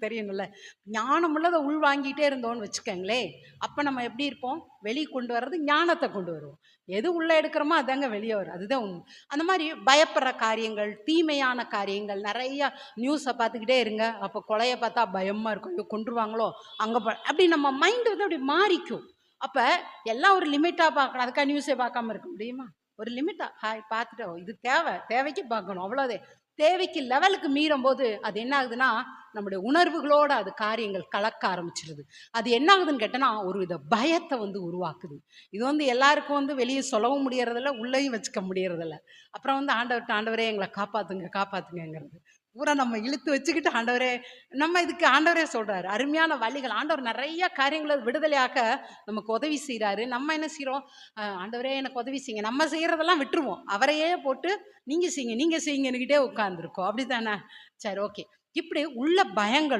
தெரியணும்ல. ஞானம் உள்ளதை உள்வாங்கிட்டே இருந்தோம்னு வச்சுக்கோங்களேன், அப்போ நம்ம எப்படி இருப்போம்? வெளியே கொண்டு வர்றது ஞானத்தை கொண்டு வருவோம். எது உள்ளே எடுக்கிறோமோ அதாங்க வெளியே வரும். அதுதான் உண்மை. அந்த மாதிரி பயப்படுற காரியங்கள், தீமையான காரியங்கள் நிறைய நியூஸை பார்த்துக்கிட்டே இருங்க. அப்போ கொலையை பார்த்தா பயமாக இருக்கும், ஐயோ கொன்றுவாங்களோ அங்கே அப்படி நம்ம மைண்டு வந்து அப்படி மாறிக்கும். அப்போ எல்லாம் ஒரு லிமிட்டாக பார்க்கணும். அதுக்காக நியூஸே பார்க்காம இருக்க முடியுமா? ஒரு லிமிட்டா ஹாய் பார்த்துட்டோம், இது தேவைக்கு பார்க்கணும், அவ்வளோதே. தேவைக்கு லெவலுக்கு மீறும் போது அது என்ன ஆகுதுன்னா, நம்முடைய உணர்வுகளோட அது காரியங்கள் கலக்க ஆரம்பிச்சிருது. அது என்ன ஆகுதுன்னு கேட்டோன்னா, ஒரு வித பயத்தை வந்து உருவாக்குது. இது வந்து எல்லாருக்கும் வந்து வெளியே சொல்லவும் முடியறதில்ல, உள்ளேயும் வச்சுக்க முடியறதில்ல. அப்புறம் வந்து ஆண்டவரே எங்களை காப்பாத்துங்கிறது பூரா நம்ம இழுத்து வச்சுக்கிட்டு, ஆண்டவரே நம்ம இதுக்கு ஆண்டவரே சொல்றாரு அருமையான வழிகள். ஆண்டவர் நிறைய காரியங்களை விடுதலையாக்க நமக்கு உதவி செய்கிறாரு. நம்ம என்ன செய்கிறோம்? ஆண்டவரே எனக்கு உதவி செய்யுங்க, நம்ம செய்கிறதெல்லாம் விட்டுருவோம். அவரையே போட்டு நீங்கள் செய்யுங்கன்னுக்கிட்டே உட்காந்துருக்கோம். அப்படி தானே? சரி, ஓகே. இப்படி உள்ள பயங்கள்